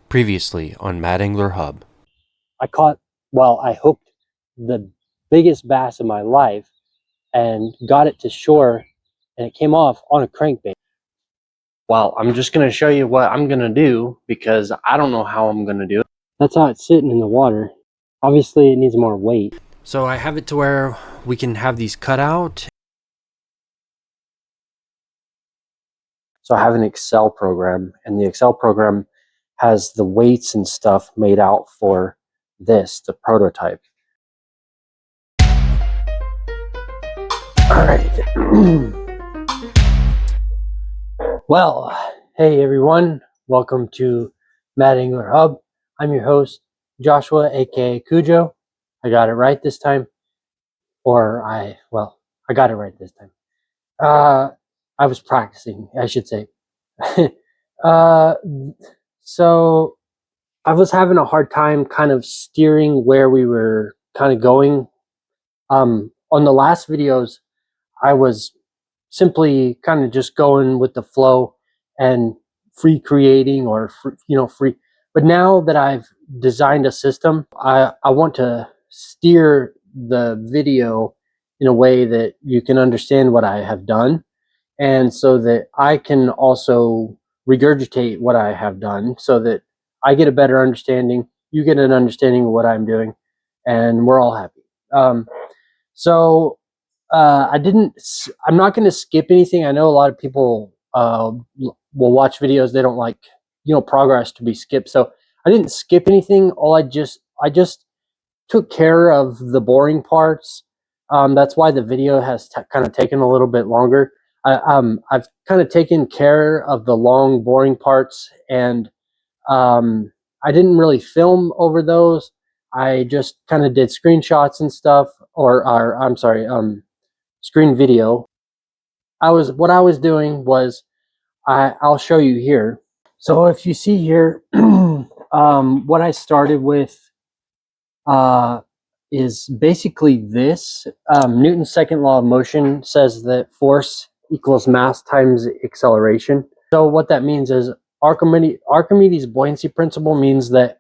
Previously on Mad Angler Hub. I caught, well, I hooked the biggest bass of my life and got it to shore, and it came off on a crankbait. Well, I'm just going to show you what I'm going to do because I don't know how I'm going to do it. That's how it's sitting in the water. Obviously, it needs more weight. So I have it to where we can have these cut out. So I have an Excel program, and the Excel program has the weights and stuff made out for this, the prototype. All right. Well, hey everyone, welcome to Mad Angler Hub. I'm your host, Joshua, aka Cujo. I got it right this time. I got it right this time. I was practicing, I should say. So I was having a hard time kind of steering where we were kind of going. On the last videos, I was simply kind of just going with the flow and free creating or free. But now that I've designed a system, I want to steer the video in a way that you can understand what I have done, and so that I can also regurgitate what I have done so that I get a better understanding, you get an understanding of what I'm doing, and we're all happy. So I'm not going to skip anything. I know a lot of people will watch videos. They don't like, progress to be skipped. So I didn't skip anything. I just took care of the boring parts. That's why the video has kind of taken a little bit longer. I've kind of taken care of the long, boring parts, and I didn't really film over those. I just kind of did screenshots and stuff, or I'm sorry, screen video. What I was doing was I'll show you here. So if you see here, what I started with is basically this. Newton's second law of motion says that force equals mass times acceleration. So what that means is Archimedes' buoyancy principle means that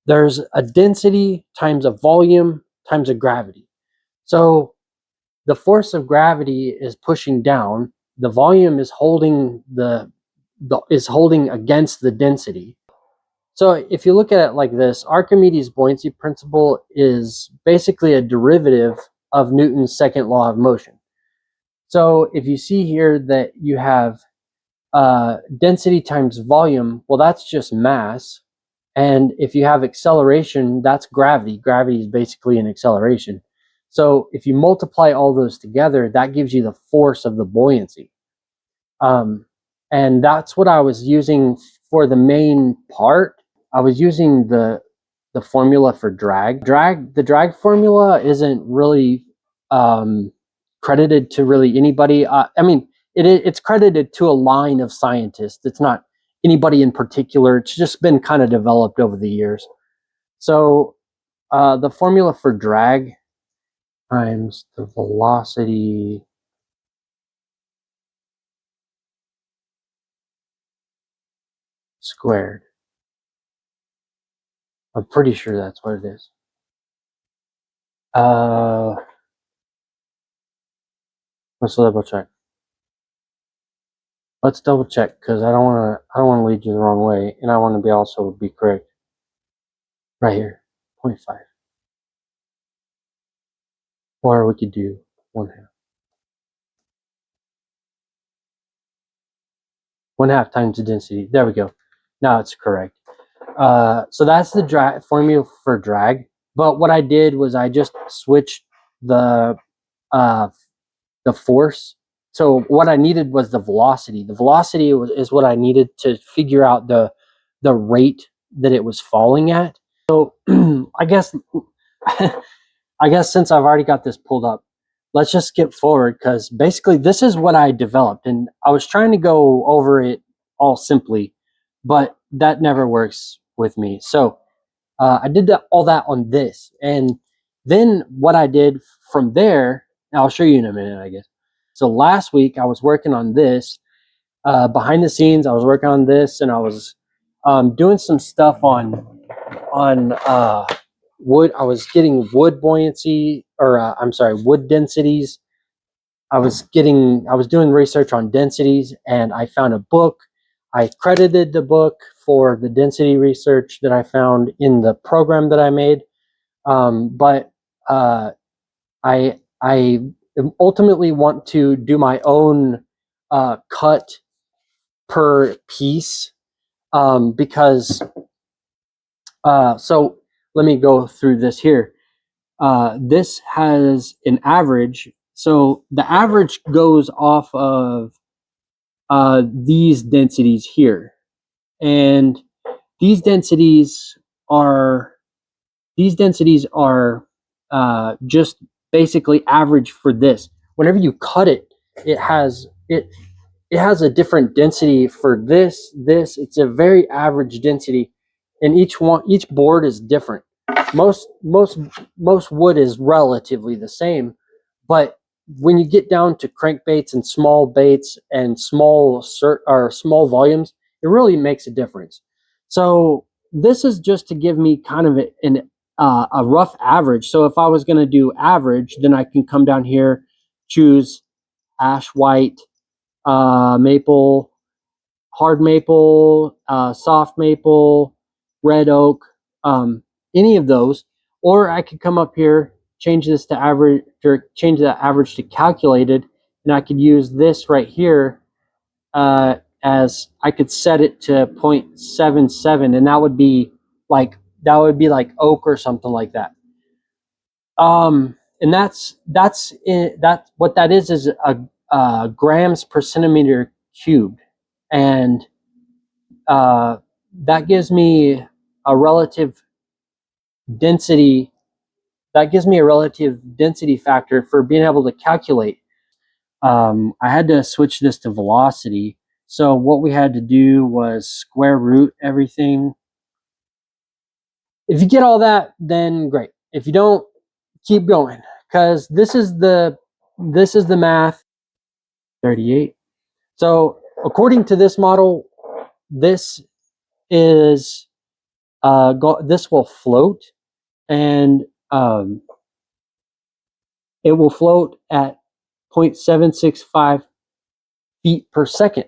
there's a density times a volume times a gravity. So the force of gravity is pushing down. The volume is holding holding against the density. So if you look at it like this, Archimedes' buoyancy principle is basically a derivative of Newton's second law of motion. So if you see here that you have density times volume, well, that's just mass. And if you have acceleration, that's gravity. Gravity is basically an acceleration. So if you multiply all those together, that gives you the force of the buoyancy. And that's what I was using for the main part. I was using the formula for drag. The drag formula isn't really credited to really anybody. I mean, it's credited to a line of scientists. It's not anybody in particular. It's just been kind of developed over the years. So the formula for drag times the velocity squared. I'm pretty sure that's what it is. Let's double check. Let's double check because I don't want to lead you the wrong way, and I want to be correct. Right here, 0.5. Or we could do 1/2. 1/2 times the density. There we go. Now it's correct. So that's the formula for drag. But what I did was I just switched the force. So what I needed was the velocity. The velocity is what I needed to figure out the rate that it was falling at. So I guess since I've already got this pulled up, let's just skip forward because basically this is what I developed, and I was trying to go over it all simply, but that never works with me. So I did all that on this, and then what I did from there, I'll show you in a minute, I guess. So last week I was working on this behind the scenes. I was working on this, and I was doing some stuff on wood. I was getting wood buoyancy, or I'm sorry, wood densities. I was doing research on densities, and I found a book. I credited the book for the density research that I found in the program that I made. But I ultimately want to do my own cut per piece, because so let me go through this here. This has an average. So the average goes off of these densities here. And these densities are just basically average for this. Whenever you cut it, it has a different density for this. It's a very average density, and each board is different. Most wood is relatively the same, but when you get down to crankbaits and small baits and small volumes, it really makes a difference. So this is just to give me kind of a rough average. So if I was going to do average, then I can come down here, choose ash white, maple, hard maple, soft maple, red oak, any of those. Or I could come up here, change this to average, or change that average to calculated, and I could use this right here as I could set it to 0.77, and that would be like oak or something like that. And that what that is a grams per centimeter cubed, and that gives me a relative density. That gives me a relative density factor for being able to calculate. I had to switch this to velocity. So what we had to do was square root everything. If you get all that, then great. If you don't, keep going, because this is the math. 38. So according to this model, this is this will float, and it will float at 0.765 feet per second.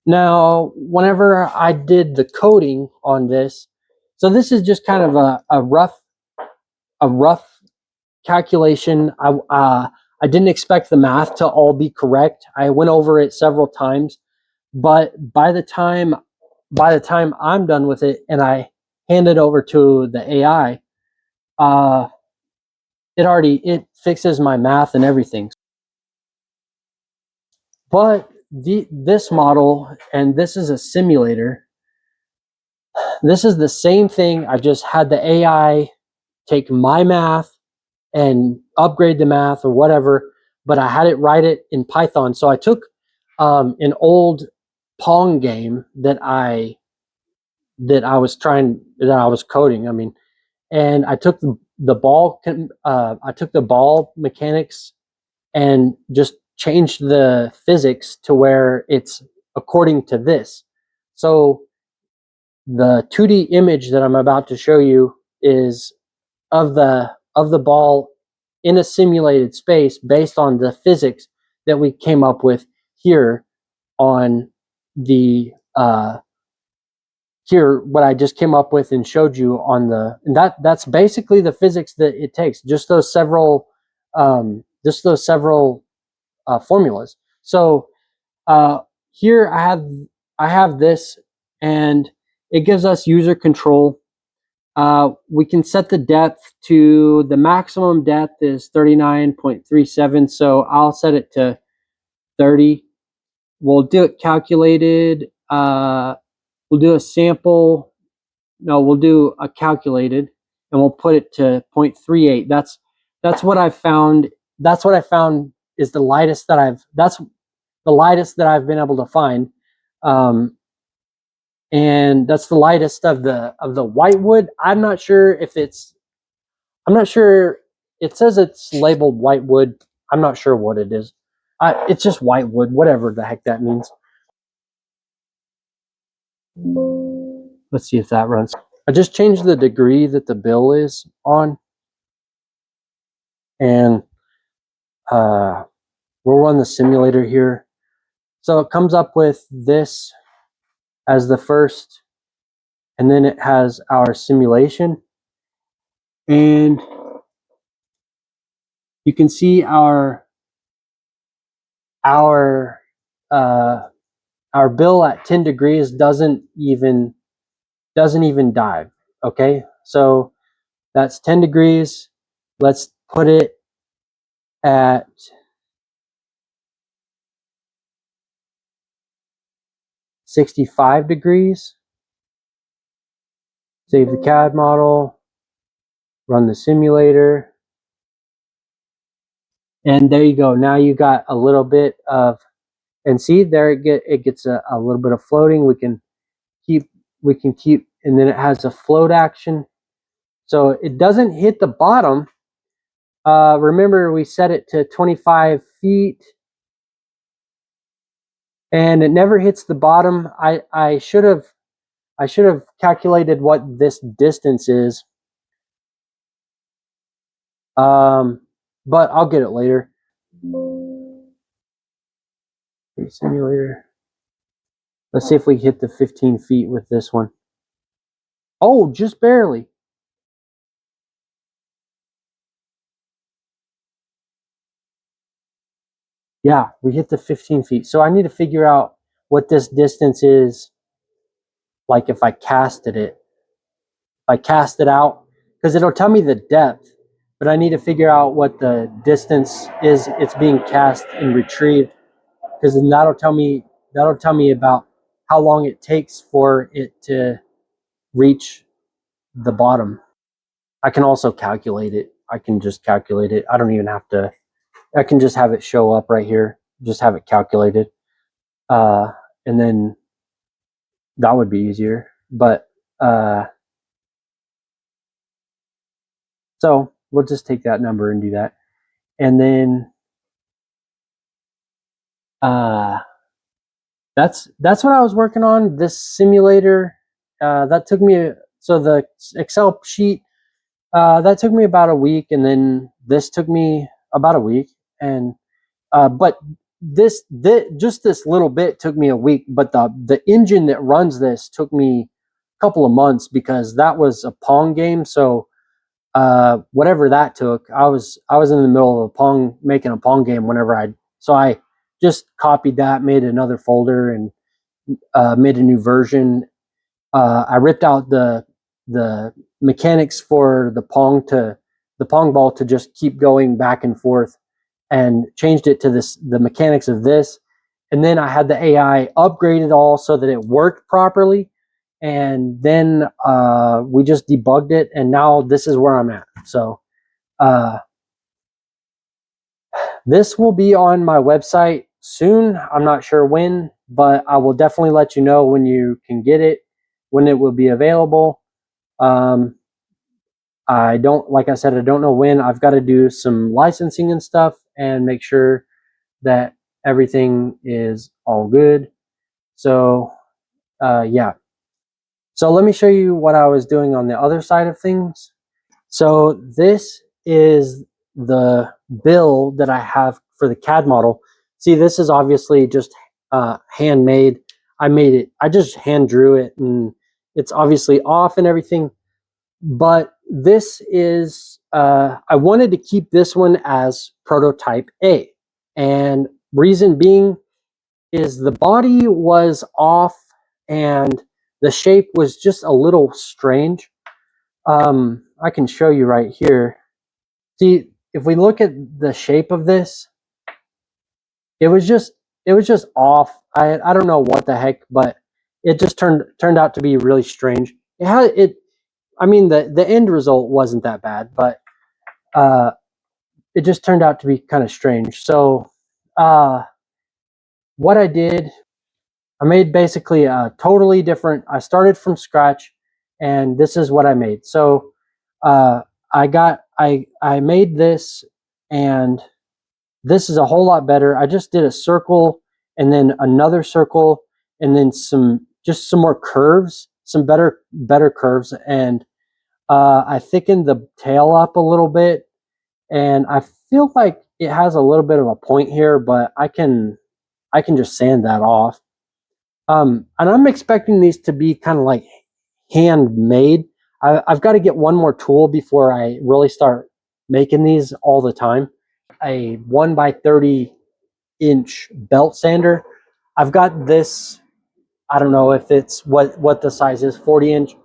Now, whenever I did the coding on this, so this is just kind of a rough calculation. I didn't expect the math to all be correct. I went over it several times, but by the time I'm done with it and I hand it over to the AI, it fixes my math and everything. But this model, and this is a simulator, this is the same thing. I just had the AI take my math and upgrade the math or whatever, but I had it write it in Python. So I took an old Pong game that I was coding. I mean, and I took the ball mechanics and just changed the physics to where it's according to this. So the 2D image that I'm about to show you is of the ball in a simulated space based on the physics that we came up with here on the here what I just came up with and showed you on and that's basically the physics that it takes, just those several formulas. So here I have this, and it gives us user control. We can set the depth to the maximum depth is 39.37. So I'll set it to 30. We'll do it calculated. We'll do a sample. No, we'll do a calculated, and we'll put it to 0.38. That's what I found. That's what I found is the lightest that's the lightest that I've been able to find. And that's the lightest of the whitewood. I'm not sure. It says it's labeled whitewood. I'm not sure what it is. It's just whitewood, whatever the heck that means. Let's see if that runs. I just changed the degree that the bill is on, and we'll run the simulator here. So it comes up with this as the first, and then it has our simulation, and you can see our bill at 10 degrees doesn't even dive. Okay, so that's 10 degrees. Let's put it at 65 degrees. Save the CAD model, run the simulator, and there you go. Now you got a little bit of, and see there it gets a little bit of floating. We can keep, and then it has a float action, so it doesn't hit the bottom. Remember, we set it to 25 feet, and it never hits the bottom. I should have calculated what this distance is, but I'll get it later. Simulator. Let's see if we hit the 15 feet with this one. Oh, just barely. Yeah, we hit the 15 feet. So I need to figure out what this distance is, like if I casted it. If I cast it out, because it'll tell me the depth, but I need to figure out what the distance is it's being cast and retrieved, because then that'll tell me about how long it takes for it to reach the bottom. I can also calculate it. I can just calculate it. I don't even have to, I can just have it show up right here, just have it calculated. And then that would be easier. But so we'll just take that number and do that. And then that's what I was working on. This simulator, that took me, so the Excel sheet, that took me about a week, and then this took me about a week. And but just this little bit took me a week, but the engine that runs this took me a couple of months, because that was a Pong game. So whatever that took, I was in the middle of making a Pong game so I just copied that, made another folder, and made a new version. I ripped out the mechanics for the Pong ball to just keep going back and forth, and changed it to the mechanics of this. And then I had the AI upgrade it all so that it worked properly. And then we just debugged it, and now this is where I'm at. So this will be on my website soon. I'm not sure when, but I will definitely let you know when you can get it, when it will be available. Like I said, I don't know when. I've got to do some licensing and stuff and make sure that everything is all good. So yeah. So let me show you what I was doing on the other side of things. So this is the bill that I have for the CAD model. See, this is obviously just handmade. I just hand drew it, and it's obviously off and everything. But this is, I wanted to keep this one as prototype A. And reason being is the body was off and the shape was just a little strange. I can show you right here. See, if we look at the shape of this, it was just off. I don't know what the heck, but it just turned out to be really strange. I mean, the end result wasn't that bad, but it just turned out to be kind of strange. So what I did, I made basically a totally different, I started from scratch, and this is what I made. So I made this, and this is a whole lot better. I just did a circle, and then another circle, and then just some more curves, some better curves, and I thickened the tail up a little bit, and I feel like it has a little bit of a point here, but I can just sand that off. And I'm expecting these to be kind of like handmade. I've got to get one more tool before I really start making these all the time. A 1x30" belt sander. I've got this. I don't know if it's what the size is, 40".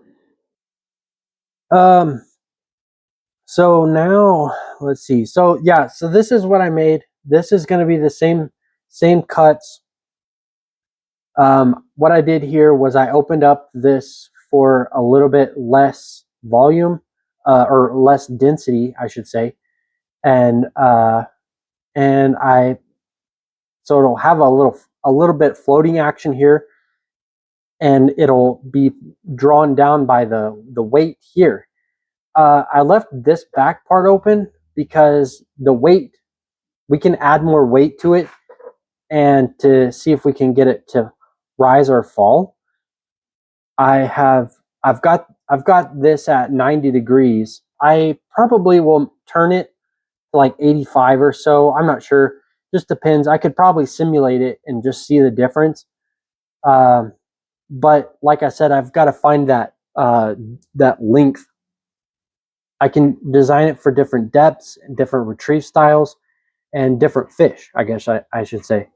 So now let's see. So yeah, so this is what I made. This is going to be the same cuts. What I did here was I opened up this for a little bit less volume, or less density, I should say, and I so it'll have a little bit floating action here, and it'll be drawn down by the weight here. I left this back part open because the weight, we can add more weight to it and to see if we can get it to rise or fall. I've got this at 90 degrees. I probably will turn it to like 85 or so. I'm not sure. Just depends. I could probably simulate it and just see the difference. But like I said, I've got to find that length. I can design it for different depths, different retrieve styles, and different fish, I guess I should say.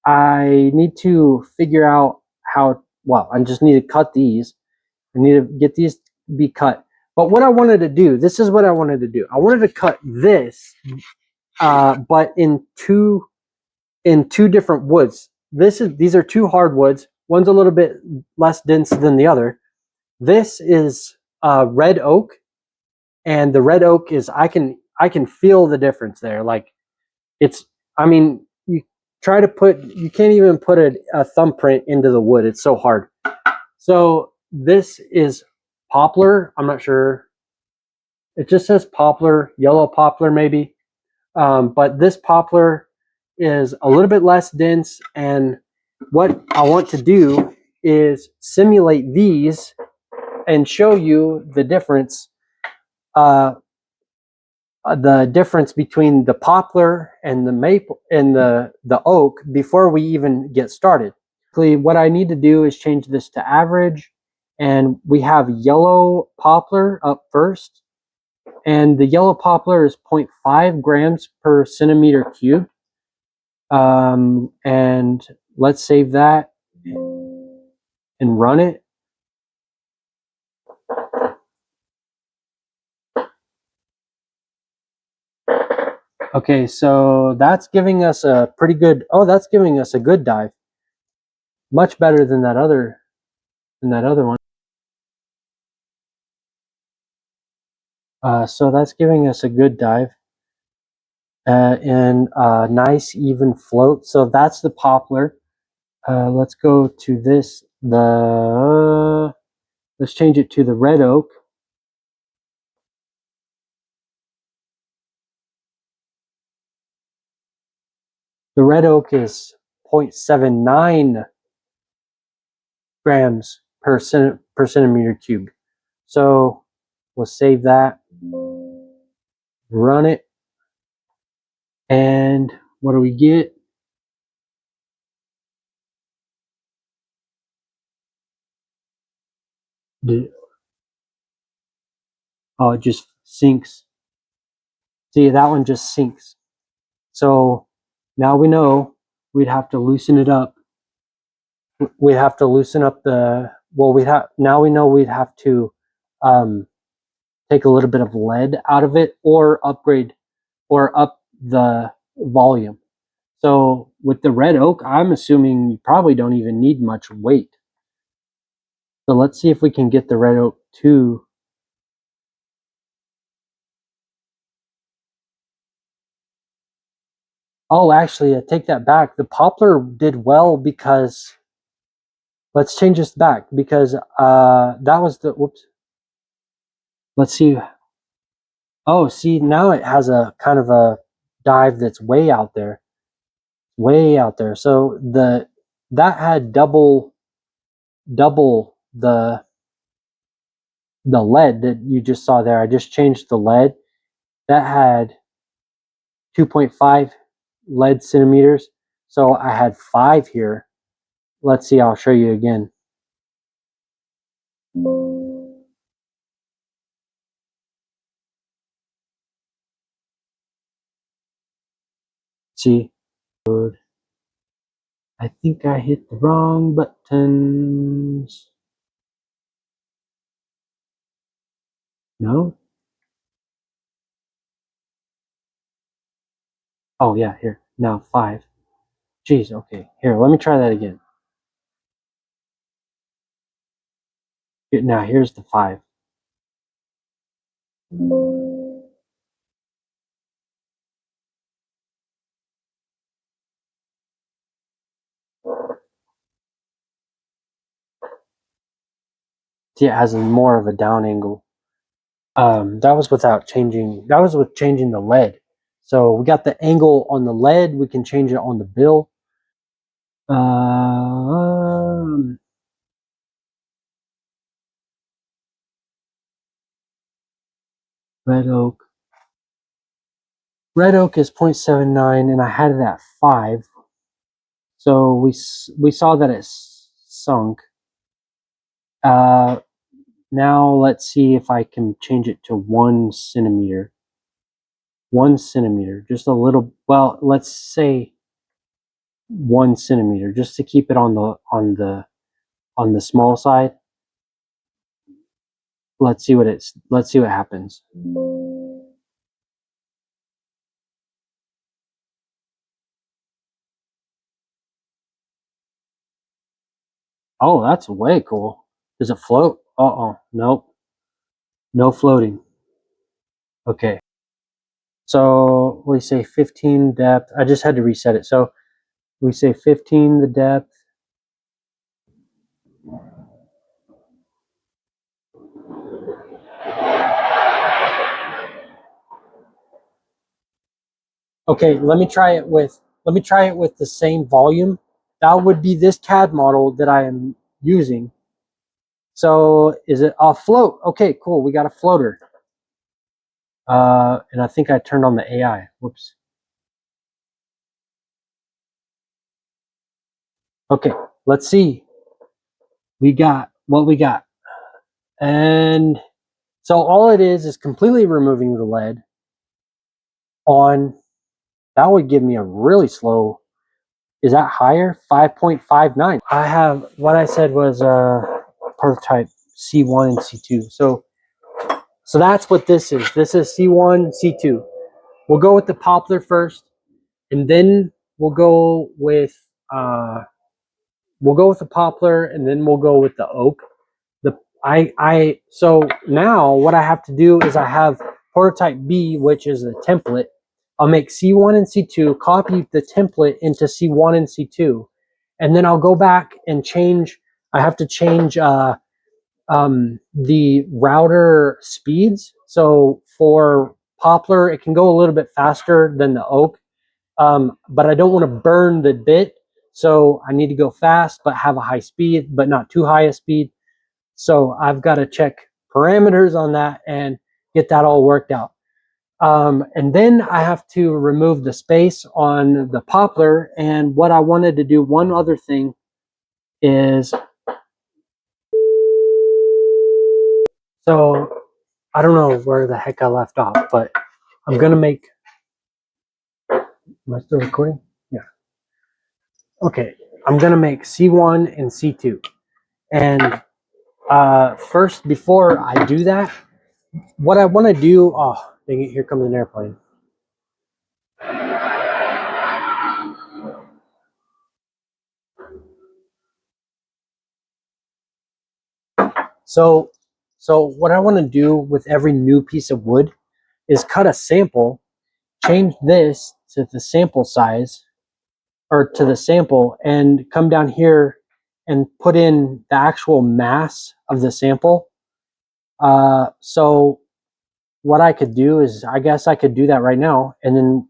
I need to figure out how, well, I just need to cut these. I need to get these to be cut. But what I wanted to do, this is what I wanted to do. I wanted to cut this, but in two different woods. These are two hardwoods. One's a little bit less dense than the other. This is red oak, and the red oak is, I can feel the difference there. Like, it's, I mean, you can't even put a thumbprint into the wood. It's so hard. So this is poplar. I'm not sure. It just says poplar, yellow poplar maybe. But this poplar is a little bit less dense, and what I want to do is simulate these and show you the difference between the poplar and the maple and the oak before we even get started. What I need to do is change this to average, and we have yellow poplar up first, and the yellow poplar is 0.5 grams per centimeter cubed. And let's save that and run it. Okay, so that's giving us a pretty good, that's giving us a good dive. Much better than that other one. So that's giving us a good dive. And a nice even float. So that's the poplar. Let's go to this, let's change it to the red oak. The red oak is 0.79 grams per centimeter cubed. So we'll save that, run it, and what do we get? Oh, it just sinks. See, that one just sinks. So now we know we'd have to loosen it up. We'd have to loosen up now we know we'd have to take a little bit of lead out of it, or upgrade or up the volume. So with the red oak, I'm assuming you probably don't even need much weight. So let's see if we can get the red oak to. Oh, actually, I take that back. The poplar did well because, let's change this back, because that was the, whoops. Let's see. Oh, see, now it has a kind of a dive that's way out there. Way out there. So that had double double the lead that you just saw there. I just changed the lead. That had 2.5 lead centimeters. So I had 5 here. Let's see, I'll show you again. See, I think I hit the wrong buttons. No? Oh yeah, here. Now 5. Jeez, okay. Here, let me try that again. Now here's the 5. See, it has more of a down angle. That was without changing. That was with changing the lead. So we got the angle on the lead. We can change it on the bill. Red oak. Red oak is 0.79, and I had it at 5. So we saw that it sunk. Now let's see if I can change it to 1 centimeter. 1 centimeter, just a little. Well, let's say 1 centimeter, just to keep it on the small side. Let's see what happens. Oh, that's way cool. Does it float? Uh-oh, nope. No floating. Okay. So we say 15 depth. I just had to reset it. So we say 15 the depth. Okay, let me try it with the same volume. That would be this CAD model that I am using. So is it a float? Okay, cool. We got a floater. And I think I turned on the AI. Whoops. Okay, let's see. We got what we got. And so all it is completely removing the lead on. That would give me a really slow. Is that higher? 5.59. I have, what I said was prototype C1 and C2. So that's what this is. This is C1, C2. We'll go with the poplar first, and then we'll go with the poplar, and then we'll go with the oak. So now what I have to do is I have prototype B, which is a template. I'll make C1 and C2, copy the template into C1 and C2, and then I'll go back and change. I have to change the router speeds. So for poplar, it can go a little bit faster than the oak, but I don't want to burn the bit. So I need to go fast, but have a high speed, but not too high a speed. So I've got to check parameters on that and get that all worked out. And then I have to remove the space on the poplar. And what I wanted to do, one other thing is, so I don't know where the heck I left off, but I'm going to make, am I still recording? Yeah. Okay. I'm going to make C1 and C2. And first, before I do that, what I want to do, oh, dang it, here comes an airplane. So what I want to do with every new piece of wood is cut a sample, change this to the sample size, or to the sample, and come down here and put in the actual mass of the sample. So what I could do is, I guess I could do that right now, and then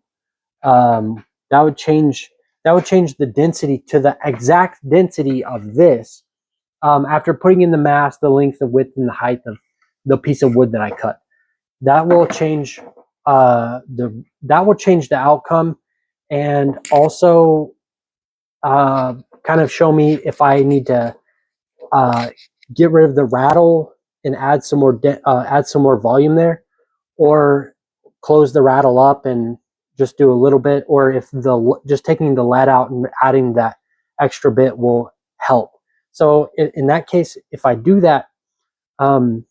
that would change the density to the exact density of this. after putting in the mass, the length, the width, and the height of the piece of wood that I cut. That will change the outcome, and also kind of show me if I need to get rid of the rattle and add some more volume there, or close the rattle up and just do a little bit, or if just taking the lead out and adding that extra bit will help. So in that case, if I do that, then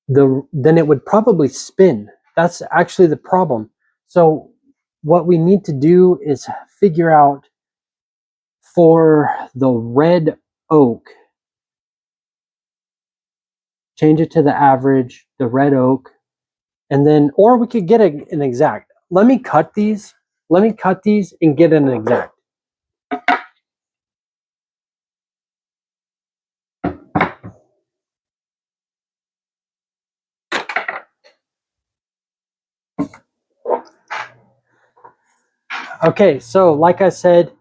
it would probably spin. That's actually the problem. So what we need to do is figure out for the red oak, change it to the average, the red oak, and then, or we could get an exact. Let me cut these and get an exact. Okay, so like I said,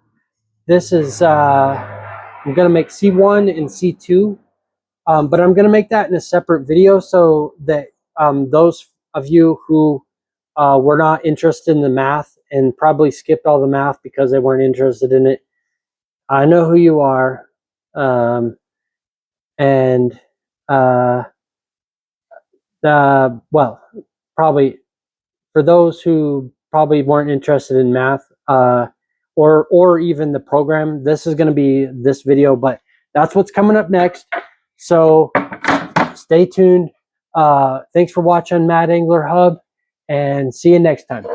this is, I'm gonna make C1 and C2, but I'm gonna make that in a separate video so that those of you who were not interested in the math and probably skipped all the math because they weren't interested in it, I know who you are. And well, probably for those who probably weren't interested in math, or even the program, this is going to be this video, but that's what's coming up next. So stay tuned. Thanks for watching Mad Angler Hub, and see you next time.